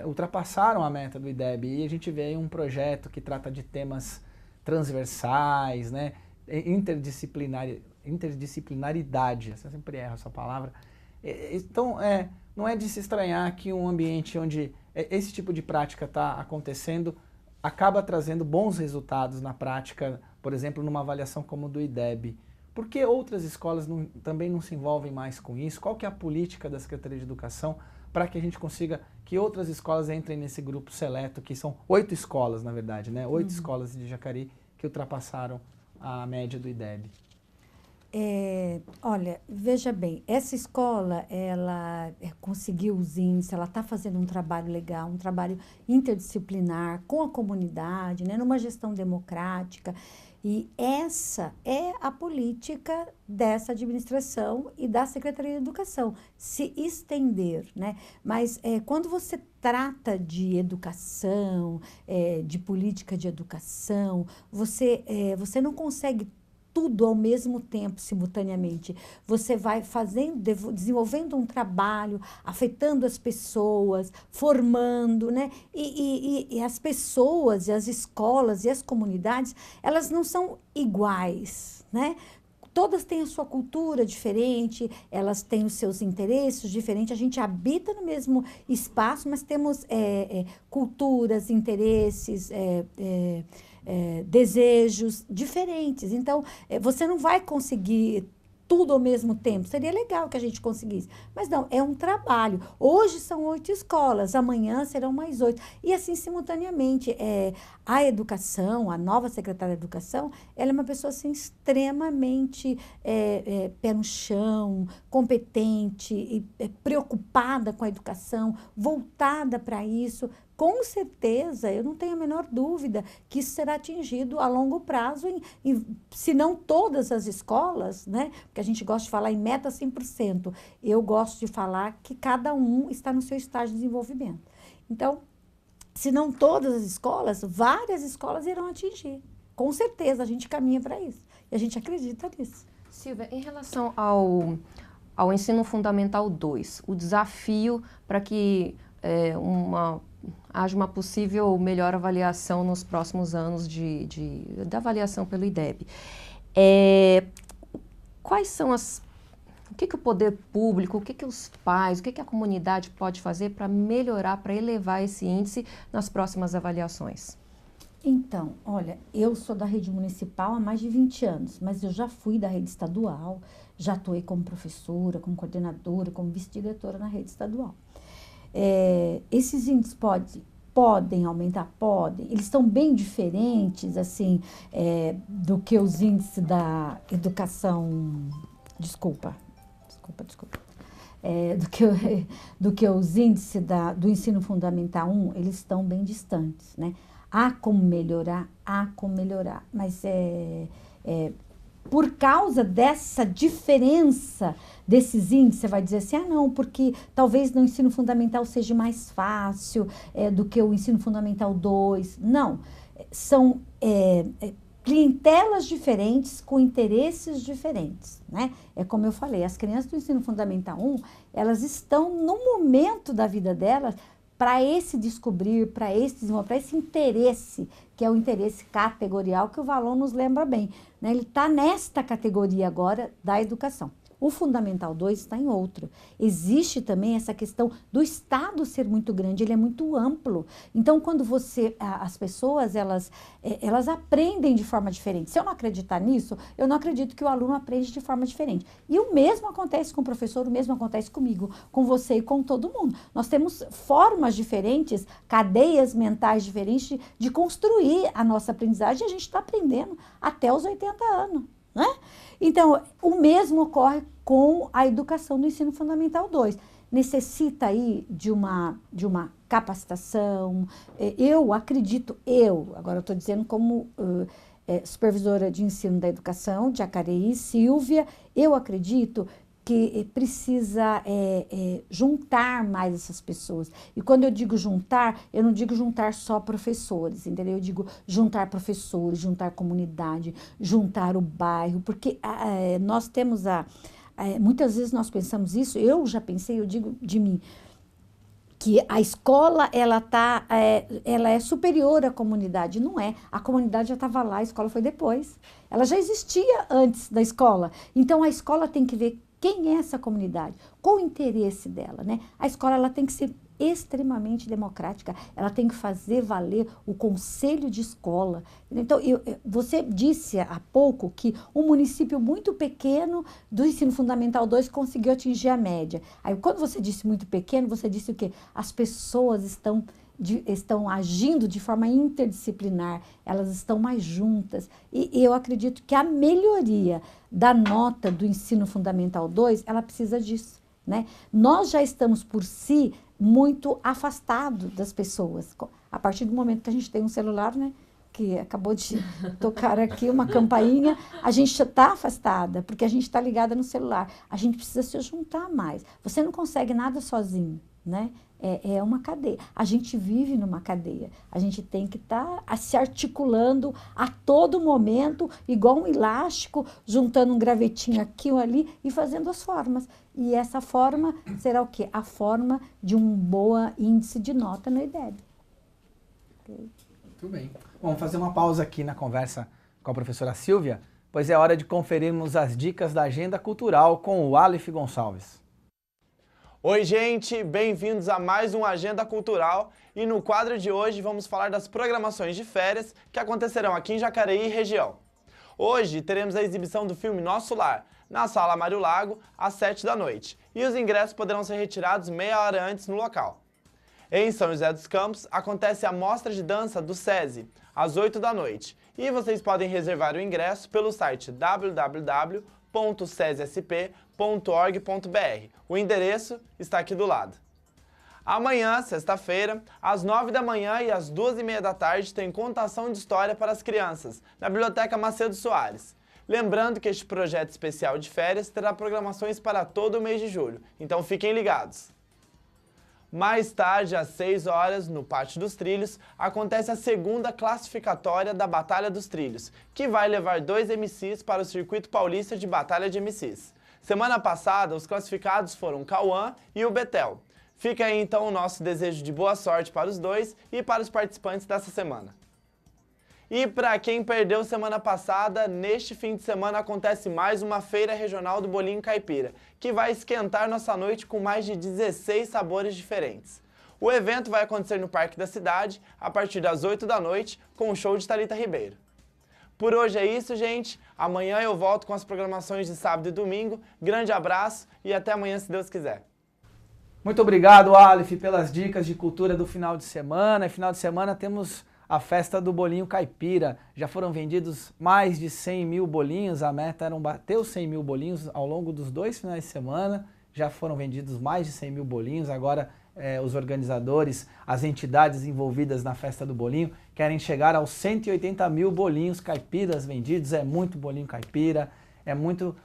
ultrapassaram a meta do IDEB, e a gente vê aí um projeto que trata de temas transversais, interdisciplinaridade, eu sempre erro essa palavra. Então, não é de se estranhar que um ambiente onde esse tipo de prática está acontecendo, acaba trazendo bons resultados na prática, por exemplo, numa avaliação como do IDEB. Por que outras escolas também não se envolvem mais com isso? Qual que é a política da Secretaria de Educação para que a gente consiga que outras escolas entrem nesse grupo seleto, que são 8 escolas, na verdade, né? 8 escolas de Jacareí que ultrapassaram a média do IDEB. Olha, veja bem, essa escola, ela conseguiu os índices, ela está fazendo um trabalho legal, um trabalho interdisciplinar com a comunidade, né, numa gestão democrática. E essa é a política dessa administração e da Secretaria de Educação, se estender, né? Mas quando você trata de educação, de política de educação, você não consegue tudo ao mesmo tempo, simultaneamente. Você vai desenvolvendo um trabalho, afetando as pessoas, formando, né? E as pessoas, e as escolas, e as comunidades, elas não são iguais, né? Todas têm a sua cultura diferente, elas têm os seus interesses diferentes, a gente habita no mesmo espaço, mas temos culturas, interesses, desejos diferentes. Então, você não vai conseguir tudo ao mesmo tempo. Seria legal que a gente conseguisse. Mas não, é um trabalho. Hoje são 8 escolas, amanhã serão mais 8. E assim, simultaneamente, a educação, a nova secretária de Educação, ela é uma pessoa assim, extremamente pé no chão, competente, e preocupada com a educação, voltada para isso. Com certeza, eu não tenho a menor dúvida que isso será atingido a longo prazo, se não todas as escolas, né? Porque a gente gosta de falar em meta 100%. Eu gosto de falar que cada um está no seu estágio de desenvolvimento. Então, se não todas as escolas, várias escolas irão atingir. Com certeza, a gente caminha para isso. E a gente acredita nisso. Silvia, em relação ao ensino fundamental 2, o desafio para que haja uma possível melhor avaliação nos próximos anos da avaliação pelo IDEB. Quais são o que o poder público, o que os pais, o que a comunidade pode fazer para melhorar, para elevar esse índice nas próximas avaliações? Então, olha, eu sou da rede municipal há mais de 20 anos, mas eu já fui da rede estadual, já atuei como professora, como coordenadora, como vice-diretora na rede estadual. Esses índices podem aumentar? Podem. Eles estão bem diferentes, assim, do que os índices da educação... Desculpa. Do que os índices do ensino fundamental 1, eles estão bem distantes, né? Há como melhorar, mas por causa dessa diferença desses índices, você vai dizer assim, não, porque talvez no ensino fundamental seja mais fácil do que o ensino fundamental 2. Não, são clientelas diferentes com interesses diferentes, né? É como eu falei, as crianças do ensino fundamental 1, elas estão no momento da vida delas para esse descobrir, para esse interesse, que é o interesse categorial, que o Valon nos lembra bem, né? Ele está nesta categoria agora da educação. O Fundamental 2 está em outro. Existe também essa questão do Estado ser muito grande, ele é muito amplo. Então, quando as pessoas, elas aprendem de forma diferente. Se eu não acreditar nisso, eu não acredito que o aluno aprende de forma diferente. E o mesmo acontece com o professor, o mesmo acontece comigo, com você e com todo mundo. Nós temos formas diferentes, cadeias mentais diferentes de construir a nossa aprendizagem, e a gente está aprendendo até os 80 anos. Né? Então, o mesmo ocorre com a educação do ensino fundamental 2. Necessita aí de uma capacitação. Eu acredito, agora eu estou dizendo como supervisora de ensino da educação de Jacareí, Silvia, eu acredito que precisa juntar mais essas pessoas. E quando eu digo juntar, eu não digo juntar só professores, entendeu? Eu digo juntar professores, juntar comunidade, juntar o bairro, porque nós temos muitas vezes nós pensamos isso, eu já pensei, eu digo de mim, que a escola, ela é superior à comunidade. Não é. A comunidade já estava lá, a escola foi depois. Ela já existia antes da escola. Então, a escola tem que ver quem é essa comunidade, qual o interesse dela, né? A escola, ela tem que ser extremamente democrática. Ela tem que fazer valer o conselho de escola. Então, você disse há pouco que um município muito pequeno do ensino fundamental 2 conseguiu atingir a média. Aí, quando você disse muito pequeno, você disse o quê? As pessoas estão agindo de forma interdisciplinar, elas estão mais juntas. E eu acredito que a melhoria da nota do ensino fundamental 2, ela precisa disso, né? Nós já estamos, por si, muito afastados das pessoas. A partir do momento que a gente tem um celular, né, que acabou de tocar aqui uma campainha, a gente já está afastada, porque a gente está ligada no celular. A gente precisa se juntar mais. Você não consegue nada sozinho, né? É uma cadeia. A gente vive numa cadeia. A gente tem que estar se articulando a todo momento, igual um elástico, juntando um gravetinho aqui ou ali e fazendo as formas. E essa forma será o quê? A forma de um bom índice de nota no IDEB. Okay. Muito bem. Vamos fazer uma pausa aqui na conversa com a professora Silvia, pois é hora de conferirmos as dicas da agenda cultural com o Aleph Gonçalves. Oi, gente! Bem-vindos a mais um Agenda Cultural e no quadro de hoje vamos falar das programações de férias que acontecerão aqui em Jacareí e região. Hoje teremos a exibição do filme Nosso Lar, na Sala Mário Lago, às 7 da noite, e os ingressos poderão ser retirados meia hora antes no local. Em São José dos Campos, acontece a Mostra de Dança do SESI, às 8 da noite, e vocês podem reservar o ingresso pelo site www.sesesp.org.br. O endereço está aqui do lado. Amanhã, sexta-feira, às 9 da manhã e às 2h30 da tarde, tem contação de história para as crianças, na Biblioteca Macedo Soares. Lembrando que este projeto especial de férias terá programações para todo o mês de julho, então fiquem ligados. Mais tarde, às 6 horas, no Pátio dos Trilhos, acontece a segunda classificatória da Batalha dos Trilhos, que vai levar 2 MCs para o Circuito Paulista de Batalha de MCs. Semana passada, os classificados foram Cauã e o Betel. Fica aí então o nosso desejo de boa sorte para os dois e para os participantes dessa semana. E para quem perdeu semana passada, neste fim de semana acontece mais uma feira regional do bolinho caipira, que vai esquentar nossa noite com mais de 16 sabores diferentes. O evento vai acontecer no Parque da Cidade, a partir das 8 da noite, com o show de Thalita Ribeiro. Por hoje é isso, gente. Amanhã eu volto com as programações de sábado e domingo. Grande abraço e até amanhã, se Deus quiser. Muito obrigado, Aleph, pelas dicas de cultura do final de semana. E final de semana temos a festa do bolinho caipira. Já foram vendidos mais de 100 mil bolinhos. A meta era bater os 100 mil bolinhos ao longo dos 2 finais de semana. Já foram vendidos mais de 100 mil bolinhos. Agora os organizadores, as entidades envolvidas na festa do bolinho querem chegar aos 180 mil bolinhos caipiras vendidos. É muito bolinho caipira, é muito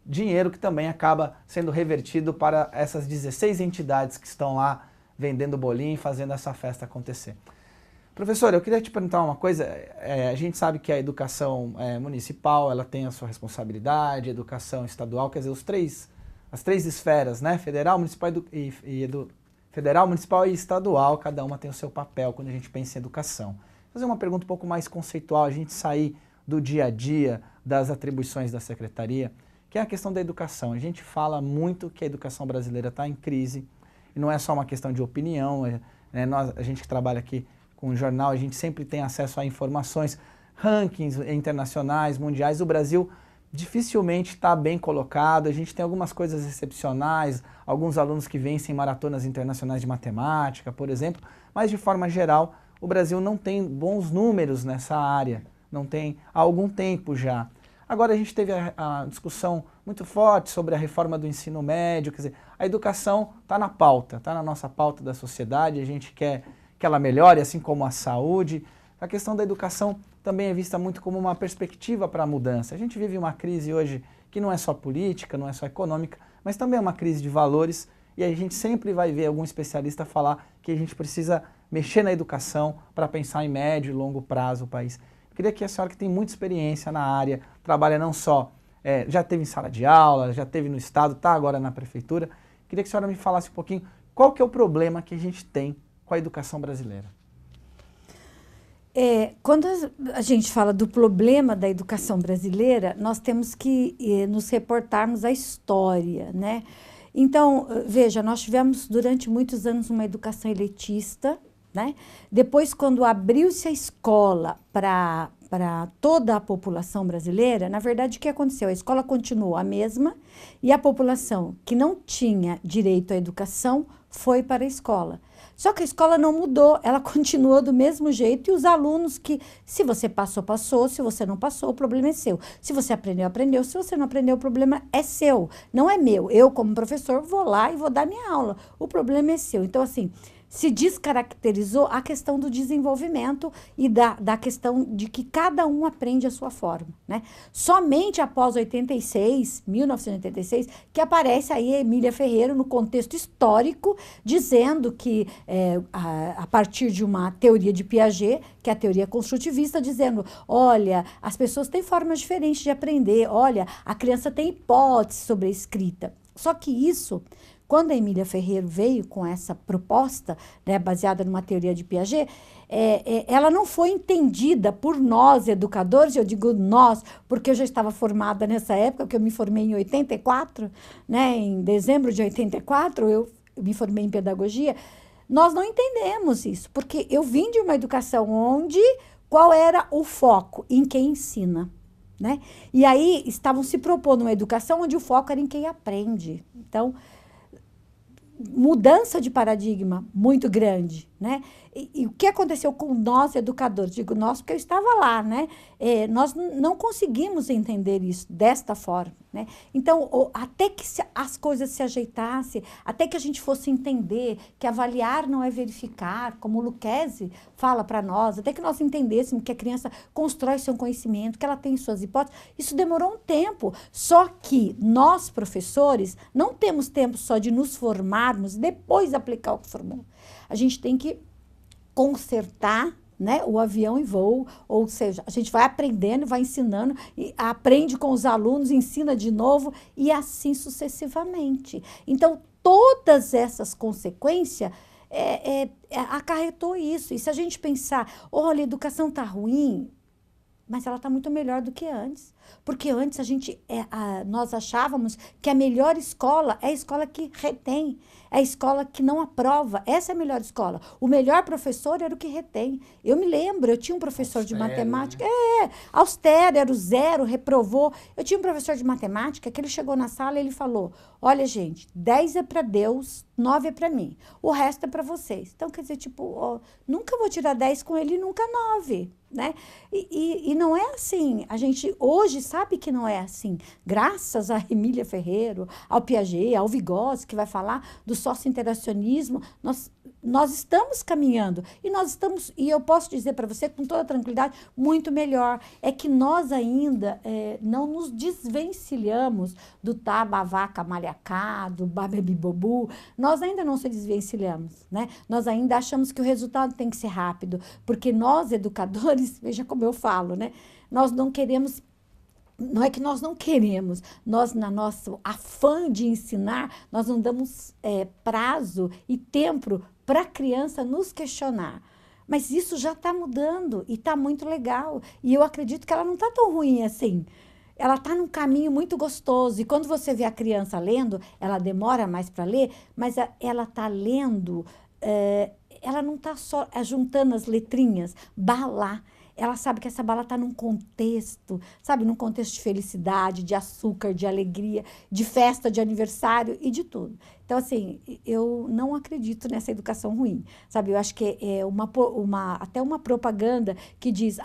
dinheiro que também acaba sendo revertido para essas 16 entidades que estão lá vendendo bolinho e fazendo essa festa acontecer. Professora, eu queria te perguntar uma coisa. A gente sabe que a educação municipal ela tem a sua responsabilidade, a educação estadual, quer dizer, as três esferas, né? Federal, municipal e estadual, cada uma tem o seu papel quando a gente pensa em educação. Vou fazer uma pergunta um pouco mais conceitual, a gente sair do dia a dia, das atribuições da secretaria, que é a questão da educação. A gente fala muito que a educação brasileira está em crise, e não é só uma questão de opinião, a gente que trabalha aqui com o jornal, a gente sempre tem acesso a informações, rankings internacionais, mundiais. O Brasil dificilmente está bem colocado, a gente tem algumas coisas excepcionais, alguns alunos que vencem maratonas internacionais de matemática, por exemplo, mas de forma geral o Brasil não tem bons números nessa área, não tem há algum tempo já. Agora a gente teve a discussão muito forte sobre a reforma do ensino médio, quer dizer, a educação está na pauta, está na nossa pauta da sociedade, a gente quer que ela melhore, assim como a saúde. A questão da educação também é vista muito como uma perspectiva para a mudança. A gente vive uma crise hoje que não é só política, não é só econômica, mas também é uma crise de valores, e a gente sempre vai ver algum especialista falar que a gente precisa mexer na educação para pensar em médio e longo prazo o país. Eu queria que a senhora, que tem muita experiência na área, trabalha não só, já teve em sala de aula, já teve no estado, está agora na prefeitura, queria que a senhora me falasse um pouquinho qual que é o problema que a gente tem com a educação brasileira. Quando a gente fala do problema da educação brasileira, nós temos que nos reportarmos à história, né? Então, veja, nós tivemos durante muitos anos uma educação elitista, né? Depois, quando abriu-se a escola para toda a população brasileira, na verdade, o que aconteceu? A escola continuou a mesma e a população que não tinha direito à educação foi para a escola. Só que a escola não mudou, ela continuou do mesmo jeito e os alunos que, se você passou, passou, se você não passou, o problema é seu. Se você aprendeu, aprendeu, se você não aprendeu, o problema é seu, não é meu. Eu, como professor, vou lá e vou dar minha aula, o problema é seu. Então, assim, se descaracterizou a questão do desenvolvimento e da questão de que cada um aprende a sua forma, né? Somente após 1986, que aparece aí a Emília Ferreira no contexto histórico, dizendo que, a partir de uma teoria de Piaget, que é a teoria construtivista, dizendo, olha, as pessoas têm formas diferentes de aprender, olha, a criança tem hipótese sobre a escrita. Só que isso... Quando a Emília Ferreira veio com essa proposta, né, baseada numa teoria de Piaget, ela não foi entendida por nós, educadores, eu digo nós, porque eu já estava formada nessa época, porque eu me formei em 84, né, em dezembro de 84, eu me formei em pedagogia. Nós não entendemos isso, porque eu vim de uma educação onde, qual era o foco? Em quem ensina. Né? E aí estavam se propondo uma educação onde o foco era em quem aprende. Então, mudança de paradigma muito grande, né? E o que aconteceu com nós, educadores? Digo nós porque eu estava lá, né? Nós não conseguimos entender isso desta forma, né? Então, até que as coisas se ajeitassem, até que a gente fosse entender que avaliar não é verificar, como o Lucchesi fala para nós, até que nós entendêssemos que a criança constrói seu conhecimento, que ela tem suas hipóteses, isso demorou um tempo. Só que nós, professores, não temos tempo só de nos formarmos e depois aplicar o que formou. A gente tem que consertar, né, o avião em voo, ou seja, a gente vai aprendendo, vai ensinando, e aprende com os alunos, ensina de novo e assim sucessivamente. Então, todas essas consequências acarretou isso. E se a gente pensar, olha, a educação está ruim, mas ela está muito melhor do que antes. Porque antes nós achávamos que a melhor escola é a escola que retém, é a escola que não aprova. Essa é a melhor escola. O melhor professor era o que retém. Eu me lembro, eu tinha um professor austero, de matemática, né? Austero, era o zero, reprovou. Eu tinha um professor de matemática que ele chegou na sala e ele falou, olha, gente, 10 é para Deus, 9 é para mim. O resto é para vocês. Então, quer dizer, tipo, nunca vou tirar 10 com ele e nunca 9. Né? E não é assim. A gente hoje sabe que não é assim. Graças a Emília Ferreira, ao Piaget, ao Vygotsky, que vai falar do socio-interacionismo, nós estamos caminhando. E eu posso dizer para você com toda tranquilidade, muito melhor. É que nós ainda não nos desvencilhamos do taba, vaca, malhacá, do babebibobu. Nós ainda não se desvencilhamos. Né? Nós ainda achamos que o resultado tem que ser rápido. Porque nós, educadores, veja como eu falo, né? Nós não queremos, não é que nós não queremos, nós, na nosso afã de ensinar, nós não damos prazo e tempo para a criança nos questionar. Mas isso já está mudando e está muito legal. E eu acredito que ela não está tão ruim assim. Ela está num caminho muito gostoso. E quando você vê a criança lendo, ela demora mais para ler, mas ela está lendo, ela não está só juntando as letrinhas, bala. Ela sabe que essa bala está num contexto, sabe? Num contexto de felicidade, de açúcar, de alegria, de festa, de aniversário e de tudo. Então, assim, eu não acredito nessa educação ruim, sabe? Eu acho que é até uma propaganda que diz,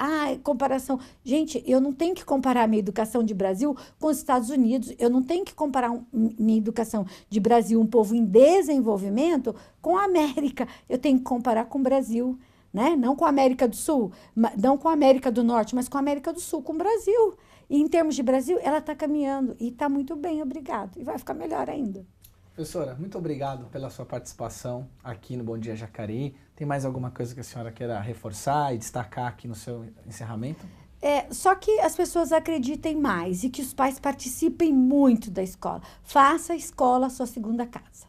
comparação. Gente, eu não tenho que comparar a minha educação de Brasil com os Estados Unidos. Eu não tenho que comparar minha educação de Brasil, um povo em desenvolvimento, com a América. Eu tenho que comparar com o Brasil. Né? Não com a América do Sul, não com a América do Norte, mas com a América do Sul, com o Brasil. E em termos de Brasil, ela está caminhando e está muito bem, obrigado. E vai ficar melhor ainda. Professora, muito obrigado pela sua participação aqui no Bom Dia Jacareí. Tem mais alguma coisa que a senhora queira reforçar e destacar aqui no seu encerramento? Só que as pessoas acreditem mais e que os pais participem muito da escola. Faça a escola a sua segunda casa.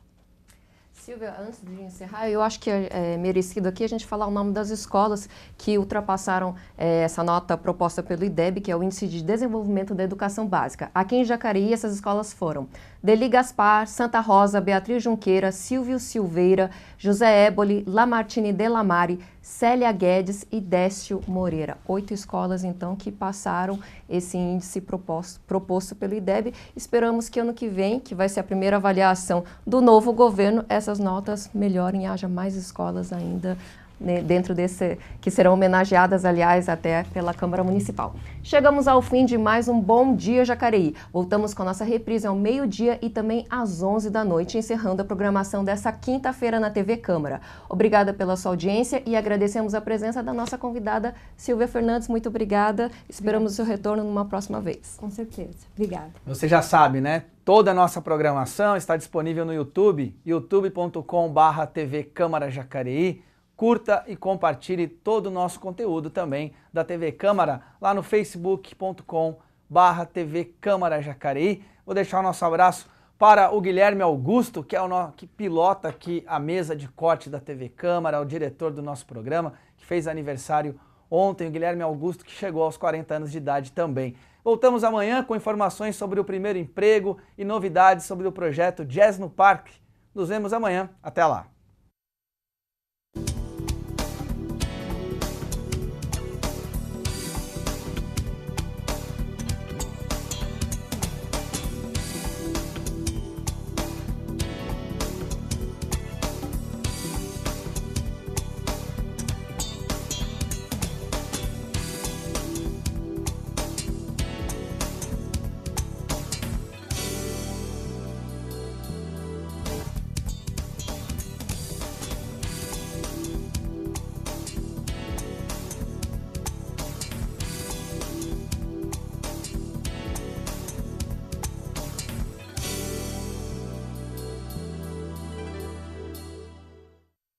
Silvia, antes de encerrar, eu acho que é merecido aqui a gente falar o nome das escolas que ultrapassaram essa nota proposta pelo IDEB, que é o Índice de Desenvolvimento da Educação Básica. Aqui em Jacareí, essas escolas foram Deli Gaspar, Santa Rosa, Beatriz Junqueira, Silvio Silveira, José Éboli, Lamartine Delamare, Célia Guedes e Décio Moreira. 8 escolas, então, que passaram esse índice proposto pelo IDEB. Esperamos que ano que vem, que vai ser a primeira avaliação do novo governo, essas notas melhorem e haja mais escolas ainda, né, dentro desse, que serão homenageadas, aliás, até pela Câmara Municipal. Chegamos ao fim de mais um Bom Dia Jacareí. Voltamos com a nossa reprise ao meio-dia e também às 11 da noite, encerrando a programação dessa quinta-feira na TV Câmara. Obrigada pela sua audiência e agradecemos a presença da nossa convidada Silvia Fernandes. Muito obrigada. Esperamos o seu retorno numa próxima vez. Com certeza. Obrigada. Você já sabe, né? Toda a nossa programação está disponível no YouTube, youtube.com/TV Câmara Jacareí. Curta e compartilhe todo o nosso conteúdo também da TV Câmara lá no facebook.com/TV Câmara Jacareí. Vou deixar o nosso abraço para o Guilherme Augusto, que é que pilota aqui a mesa de corte da TV Câmara, o diretor do nosso programa, que fez aniversário ontem, o Guilherme Augusto, que chegou aos 40 anos de idade também. Voltamos amanhã com informações sobre o primeiro emprego e novidades sobre o projeto Jazz no Parque. Nos vemos amanhã. Até lá!